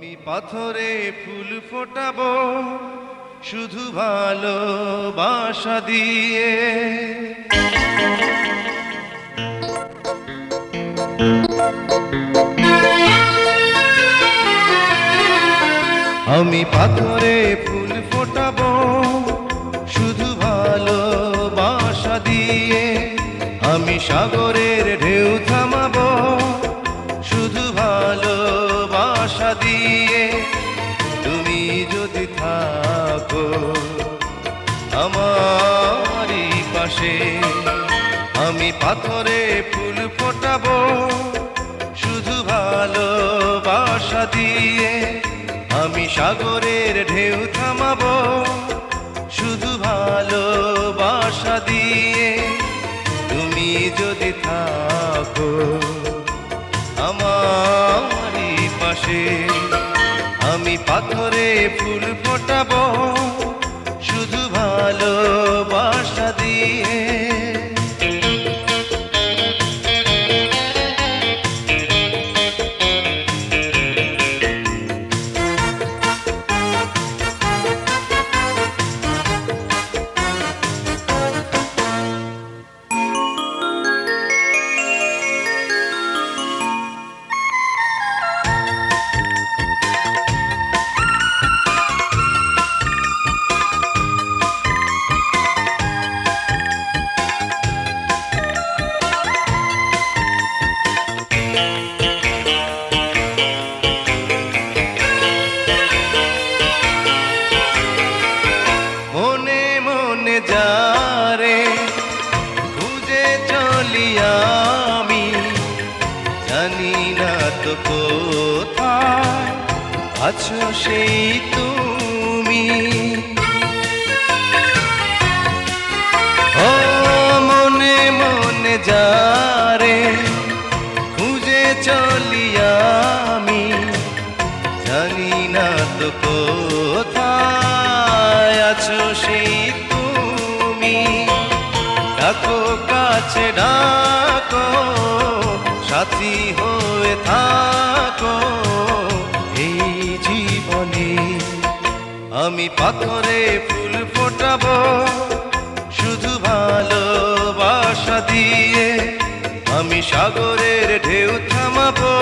আমি পাথরে ফুল ফোটাবো শুধু ভালোবাসা দিয়ে। আমি পাথরে ফুল ফোটাবো শুধু ভালোবাসা দিয়ে। আমি সাগরের ঢেউ থামাবো শুধু ভালোবাসা দিয়ে। তুমি যদি থাকো আমারই পাশে, আমি পাথরে ফুল ফোটাবো শুধু ভালোবাসা দিয়ে। আমি সাগরের ঢেউ থামাবো শুধু ভালোবাসা দিয়ে। তুমি যদি থাকো আমারই পাশে, আমি পাথরে ফুল ফোটাবো শুধু ভালোবাসা দিয়ে। যারে খুঁজে চলি আমি, জানি না তো কোথায় আছো সেই তুমি। ও মনে মনে যারে খুঁজে চলি আমি, জানি না তো কোথায় আছো সেই তুমি। ডাকো কাছে ডাকো, সাথী হয়ে থাকো এই জীবনে। আমি পাথরে ফুল ফোটাবো শুধু ভালোবাসা দিয়ে। আমি সাগরের ঢেউ থামাবো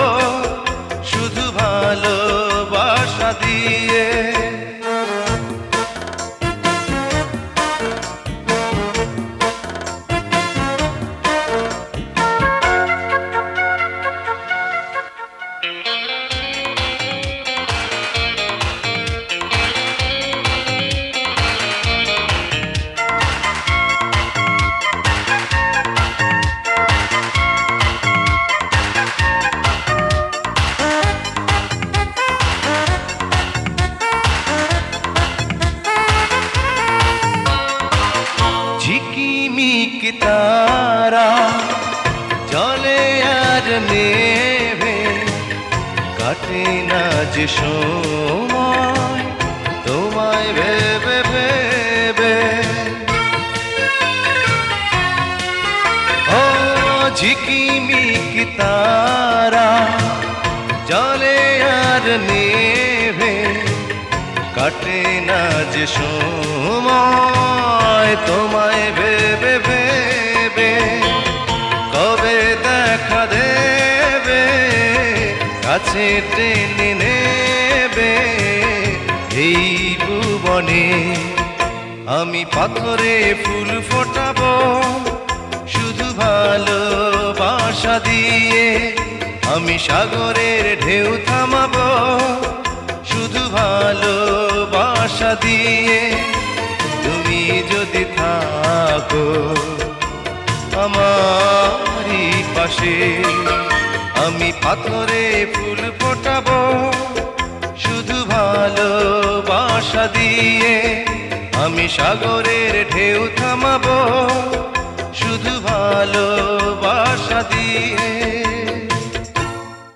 শুধু ভালোবাসা দিয়ে। ঝিকিমিক তারা জলে আর নেভে, কাটে না যে সময় তোমায় ভেবে ভেবে। ও ঝিকিমিক তারা জলে আর নেভে, কাটে না যে সময় তোমায় ভেবে ভেবে। কবে দেখা দেবে কাছে টেনে নেবে এই ভুবনে। আমি পাথরে ফুল ফোটাবো শুধু ভালোবাসা দিয়ে। আমি সাগরের ঢেউ থামাবো শুধু ভালোবাসা দিয়ে। তুমি যদি থাকো আমারই পাশে, আমি পাথরে ফুল ফোটাবো শুধু ভালোবাসা দিয়ে। আমি সাগরের ঢেউ থামাবো শুধু ভালোবাসা দিয়ে।